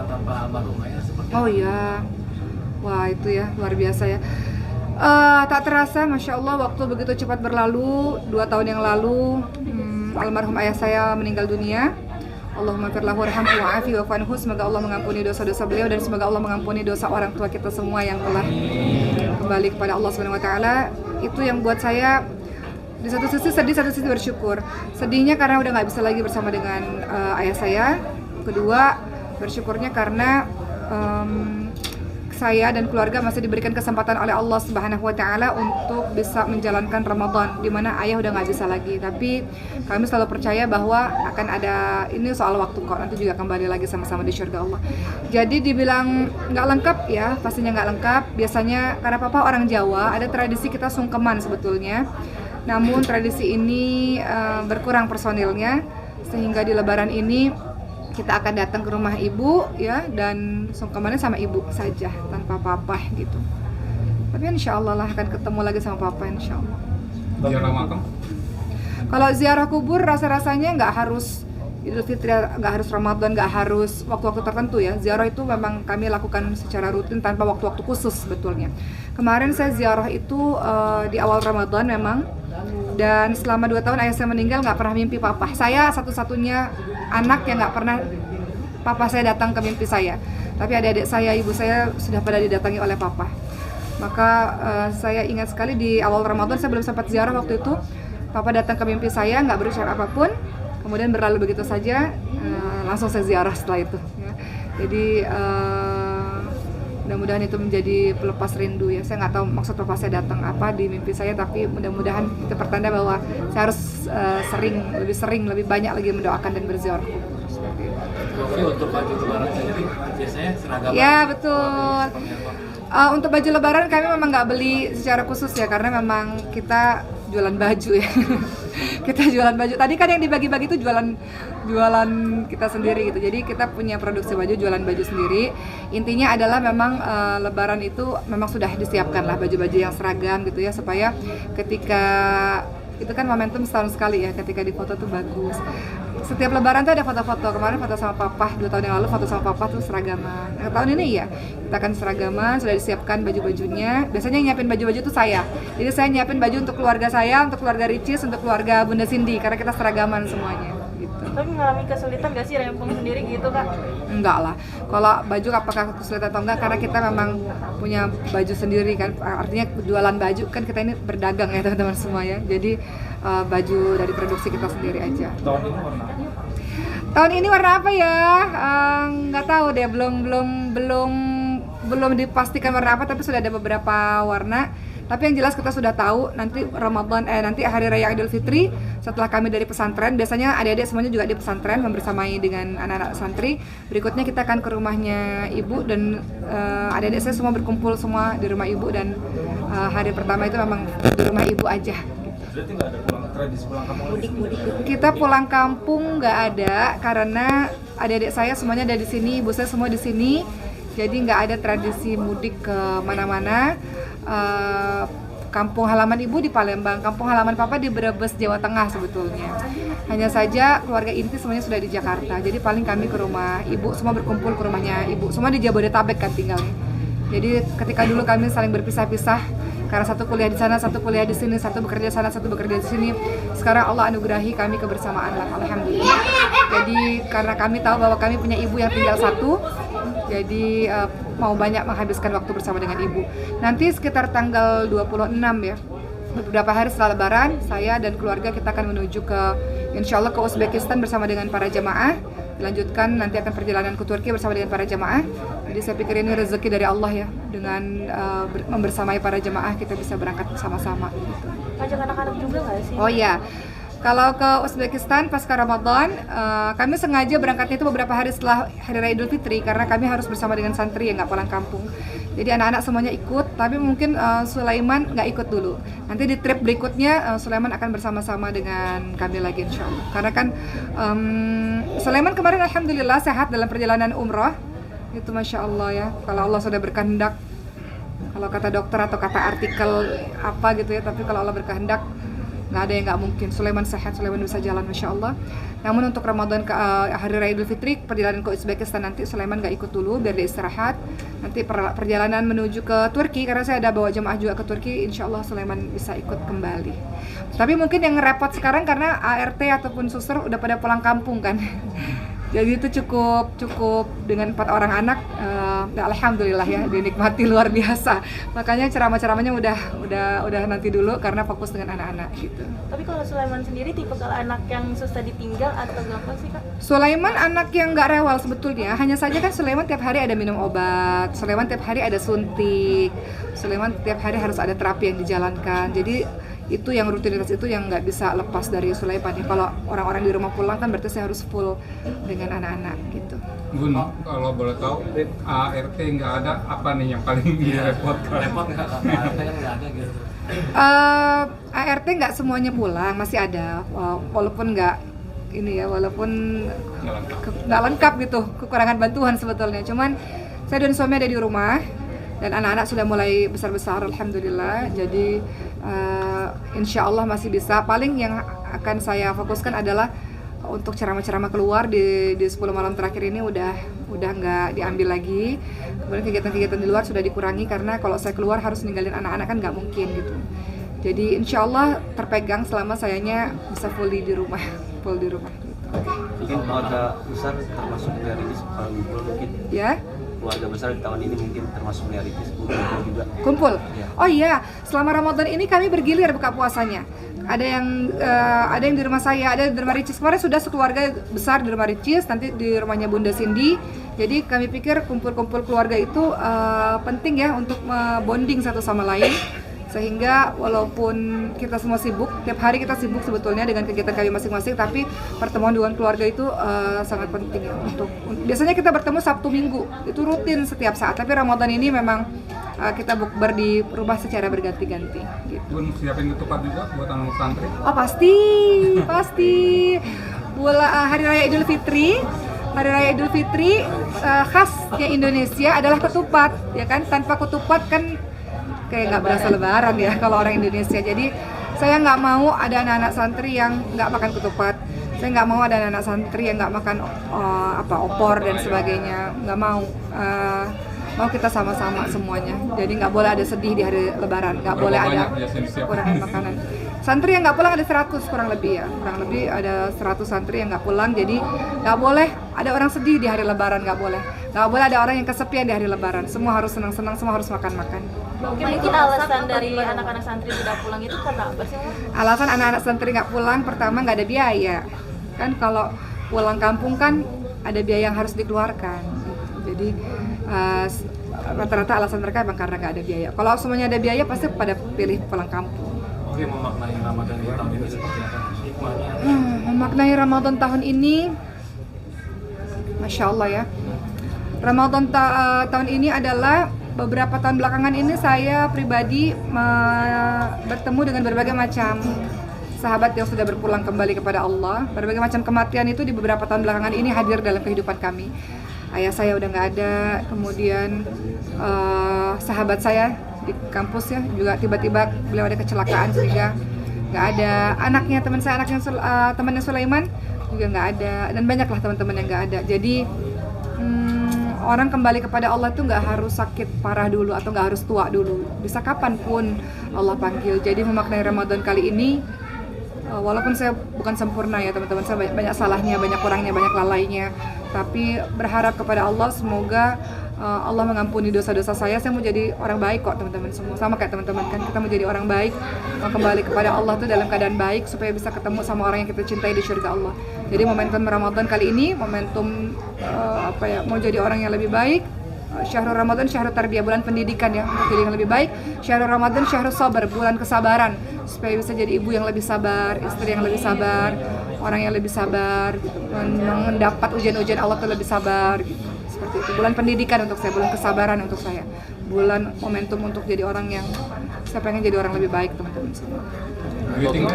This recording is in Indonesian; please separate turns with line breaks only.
Tanpa almarhum ayah seperti
Oh iya, wah itu ya luar biasa ya. Tak terasa, masya Allah, waktu begitu cepat berlalu. 2 tahun yang lalu, almarhum ayah saya meninggal dunia. Allahumma firlahu warhamhu wa'afi wa'fanhu. Semoga Allah mengampuni dosa-dosa beliau dan semoga Allah mengampuni dosa orang tua kita semua yang telah kembali kepada Allah Subhanahu wa taala. Itu yang buat saya di satu sisi sedih, satu sisi bersyukur. Sedihnya karena udah nggak bisa lagi bersama dengan ayah saya. Kedua, bersyukurnya karena saya dan keluarga masih diberikan kesempatan oleh Allah Subhanahu wa taala untuk bisa menjalankan Ramadan di mana ayah udah nggak bisa lagi. Tapi kami selalu percaya bahwa akan ada, ini soal waktu kok, nanti juga kembali lagi sama-sama di syurga Allah. Jadi dibilang nggak lengkap ya, pastinya nggak lengkap. Biasanya karena papa orang Jawa, ada tradisi kita sungkeman sebetulnya. Namun tradisi ini berkurang personilnya, sehingga di Lebaran ini kita akan datang ke rumah ibu ya, dan sungkemannya sama ibu saja tanpa papa gitu. Tapi insya Allah lah akan ketemu lagi sama papa insya Allah.
ziarah makam.
Kalau ziarah kubur rasa-rasanya nggak harus Idul Fitri, nggak harus Ramadan, nggak harus waktu-waktu tertentu ya. Ziarah itu memang kami lakukan secara rutin tanpa waktu-waktu khusus sebetulnya. Kemarin saya ziarah itu di awal Ramadan memang. Dan selama 2 tahun ayah saya meninggal nggak pernah mimpi papa. Saya satu-satunya anak yang nggak pernah papa saya datang ke mimpi saya. Tapi adik-adik saya, ibu saya sudah pada didatangi oleh papa. Maka saya ingat sekali di awal Ramadan saya belum sempat ziarah waktu itu. Papa datang ke mimpi saya, nggak berucap apapun. Kemudian berlalu begitu saja, langsung saya ziarah setelah itu. Ya. Jadi mudah-mudahan itu menjadi pelepas rindu ya. Saya nggak tahu maksud papa saya datang apa di mimpi saya, tapi mudah-mudahan itu pertanda bahwa saya harus lebih banyak lagi mendoakan dan berziarah kubur seperti itu.
Tapi untuk baju lebaran sendiri biasanya seragam.
Ya betul. Untuk baju lebaran kami memang nggak beli secara khusus ya, karena memang kita jualan baju ya. Kita jualan baju. Tadi kan yang dibagi-bagi itu jualan kita sendiri gitu. Jadi kita punya produksi baju, jualan baju sendiri. Intinya adalah memang lebaran itu memang sudah disiapkan lah baju-baju yang seragam gitu ya, supaya ketika itu kan momentum setahun sekali ya, ketika di foto tuh bagus. Setiap lebaran tuh ada foto-foto. Kemarin foto sama papa, 2 tahun yang lalu foto sama papa tuh seragaman. Nah, tahun ini ya kita akan seragaman, sudah disiapkan baju-bajunya. Biasanya yang nyiapin baju-baju tuh saya. Jadi saya nyiapin baju untuk keluarga saya, untuk keluarga Ricis, untuk keluarga Bunda Cindy, karena kita seragaman semuanya gitu.
Tapi mengalami kesulitan gak sih rempong sendiri gitu kak?
Enggak lah, kalau baju apakah kesulitan atau enggak, karena kita memang punya baju sendiri kan. Artinya jualan baju kan, kita ini berdagang ya teman-teman semua ya. Jadi baju dari produksi kita sendiri aja.
Tahun ini warna apa?
Tahun ini warna apa ya? Nggak tahu deh, belum dipastikan warna apa, tapi sudah ada beberapa warna. Tapi yang jelas kita sudah tahu nanti nanti hari raya Idul Fitri setelah kami dari pesantren, biasanya adik-adik semuanya juga di pesantren membersamai dengan anak-anak santri. Berikutnya kita akan ke rumahnya ibu, dan adik-adik saya semua berkumpul semua di rumah ibu, dan hari pertama itu memang di rumah ibu aja.
Berarti nggak ada tradisi pulang kampung
Mudik-mudik gitu.
Kita pulang kampung nggak ada, karena adik-adik saya semuanya ada di sini, ibu saya semua di sini. Jadi nggak ada tradisi mudik ke mana-mana. Kampung halaman ibu di Palembang, kampung halaman papa di Brebes, Jawa Tengah sebetulnya. Hanya saja keluarga inti semuanya sudah di Jakarta. Jadi paling kami ke rumah ibu, semua berkumpul ke rumahnya ibu. Semua di Jabodetabek kan tinggalnya. Jadi ketika dulu kami saling berpisah-pisah, karena satu kuliah di sana, satu kuliah di sini, satu bekerja di sana, satu bekerja di sini. Sekarang Allah anugerahi kami kebersamaan lah, alhamdulillah. Jadi karena kami tahu bahwa kami punya ibu yang tinggal satu, jadi mau banyak menghabiskan waktu bersama dengan ibu. Nanti sekitar tanggal 26 ya, beberapa hari setelah Lebaran, saya dan keluarga kita akan menuju ke, insya Allah ke Uzbekistan bersama dengan para jamaah. Dilanjutkan nanti akan perjalanan ke Turki bersama dengan para jamaah. Jadi saya pikir ini rezeki dari Allah ya, dengan membersamai para jamaah kita bisa berangkat bersama-sama gitu.
Ajak anak-anak juga nggak sih?
Oh iya, kalau ke Uzbekistan pasca Ramadan, kami sengaja berangkatnya itu beberapa hari setelah Hari Raya Idul Fitri, karena kami harus bersama dengan santri yang nggak pulang kampung. Jadi anak-anak semuanya ikut, tapi mungkin Sulaiman nggak ikut dulu. Nanti di trip berikutnya Sulaiman akan bersama-sama dengan kami lagi insya Allah. Karena kan Sulaiman kemarin alhamdulillah sehat dalam perjalanan umroh. Itu Masya Allah ya, kalau Allah sudah berkehendak Kalau kata dokter atau kata artikel apa gitu ya, tapi kalau Allah berkehendak nggak ada yang nggak mungkin. Sulaiman sehat, Sulaiman bisa jalan, masya Allah. Namun untuk Ramadan hari Raya Idul Fitri, perjalanan ke Uzbekistan nanti Sulaiman nggak ikut dulu biar dia istirahat. Nanti perjalanan menuju ke Turki, karena saya ada bawa jemaah juga ke Turki, insya Allah Sulaiman bisa ikut kembali. Tapi mungkin yang repot sekarang karena ART ataupun suster udah pada pulang kampung kan. Jadi itu cukup dengan 4 orang anak, alhamdulillah ya, dinikmati luar biasa. Makanya ceramah-ceramahnya udah nanti dulu karena fokus dengan anak-anak gitu.
Tapi kalau Sulaiman sendiri tipe kalau anak yang susah ditinggal atau gampang sih Kak?
Sulaiman anak yang nggak rewel sebetulnya, hanya saja kan Sulaiman tiap hari ada minum obat, Sulaiman tiap hari ada suntik, Sulaiman tiap hari harus ada terapi yang dijalankan. Jadi itu yang rutinitas itu yang nggak bisa lepas dari Sulaiman. Kalau orang-orang di rumah pulang kan berarti saya harus full dengan anak-anak gitu.
Bun, kalau boleh tahu ART nggak ada, apa nih yang paling direpotkan?
Repot nggak kak? ART kan nggak ada gitu.
ART nggak semuanya pulang, masih ada, walaupun nggak ini ya, walaupun nggak lengkap gitu, kekurangan bantuan sebetulnya. Cuman saya dan suami ada di rumah dan anak-anak sudah mulai besar-besar, alhamdulillah. Jadi insya Allah masih bisa. Paling yang akan saya fokuskan adalah untuk ceramah-ceramah keluar di 10 malam terakhir ini udah nggak diambil lagi. Kemudian kegiatan-kegiatan di luar sudah dikurangi karena kalau saya keluar harus ninggalin anak-anak kan nggak mungkin gitu. Jadi insya Allah terpegang selama sayanya bisa full di rumah.
Mungkin keluarga besar termasuk realistis kalau ngumpul mungkin.
Ya.
Keluarga besar di tahun ini mungkin termasuk realistis kumpul juga.
Kumpul.
Ya.
Oh iya, selama Ramadan ini kami bergilir buka puasanya. Ada yang di rumah saya, ada di rumah Ricis. Kemarin sudah sekeluarga besar di rumah Ricis, nanti di rumahnya Bunda Cindy. Jadi kami pikir kumpul-kumpul keluarga itu penting ya untuk bonding satu sama lain. Sehingga walaupun kita semua sibuk, tiap hari kita sibuk sebetulnya dengan kegiatan kami masing-masing, tapi pertemuan dengan keluarga itu sangat penting ya. Biasanya kita bertemu Sabtu Minggu, itu rutin setiap saat, tapi Ramadan ini memang kita bukber di rumah secara berganti-ganti gitu.
Bun, siapin ketupat juga buat anak santri?
Oh pasti. Hari Raya Idul Fitri, khasnya Indonesia adalah ketupat, ya kan? Tanpa ketupat kan kayak nggak berasa lebaran ya kalau orang Indonesia. Jadi saya nggak mau ada anak-anak santri yang nggak makan ketupat. Saya nggak mau ada anak-anak santri yang nggak makan opor dan sebagainya. Nggak mau. Mau kita sama-sama semuanya. Jadi nggak boleh ada sedih di hari lebaran. Nggak boleh ada kekurangan makanan. Santri yang nggak pulang ada 100 kurang lebih ya. Kurang lebih ada 100 santri yang nggak pulang. Jadi nggak boleh ada orang sedih di hari lebaran. Nggak boleh. Nggak boleh ada orang yang kesepian di hari lebaran. Semua harus senang-senang. Semua harus makan-makan.
Mungkin alasan dari anak-anak santri tidak pulang itu karena apa sih?
Alasan anak-anak santri nggak pulang, pertama nggak ada biaya. Kan kalau pulang kampung kan ada biaya yang harus dikeluarkan. Jadi rata-rata alasan mereka emang karena nggak ada biaya. Kalau semuanya ada biaya pasti pada pilih pulang kampung.
Oke, memaknai Ramadan di tahun ini seperti apa? Hikmahnya?
Memaknai Ramadan tahun ini, Masya Allah ya. Ramadan tahun ini adalah beberapa tahun belakangan ini saya pribadi bertemu dengan berbagai macam sahabat yang sudah berpulang kembali kepada Allah. Berbagai macam kematian itu di beberapa tahun belakangan ini hadir dalam kehidupan kami. Ayah saya udah nggak ada, kemudian sahabat saya di kampus ya juga tiba-tiba beliau ada kecelakaan sehingga nggak ada. Anaknya temannya Sulaiman juga nggak ada, dan banyaklah teman-teman yang nggak ada. Jadi orang kembali kepada Allah itu nggak harus sakit parah dulu atau nggak harus tua dulu, bisa kapanpun Allah panggil. Jadi memaknai Ramadan kali ini, walaupun saya bukan sempurna ya teman-teman, saya banyak salahnya, banyak kurangnya, banyak lalainya, tapi berharap kepada Allah semoga Allah mengampuni dosa-dosa saya. Saya mau jadi orang baik kok teman-teman semua, sama kayak teman-teman kan, kita mau jadi orang baik, mau kembali kepada Allah tuh dalam keadaan baik supaya bisa ketemu sama orang yang kita cintai di surga Allah. Jadi momentum Ramadan kali ini momentum mau jadi orang yang lebih baik. Syahrul Ramadan, syahrul tarbiyah, bulan pendidikan ya, untuk jadi yang lebih baik. Syahrul Ramadan, syahrul sabar, bulan kesabaran, supaya bisa jadi ibu yang lebih sabar, istri yang lebih sabar, orang yang lebih sabar, gitu. Mendapat ujian-ujian Allah tuh lebih sabar, gitu. Seperti itu. Bulan pendidikan untuk saya, bulan kesabaran untuk saya, bulan momentum untuk jadi orang yang saya pengen jadi orang lebih baik teman-teman semua.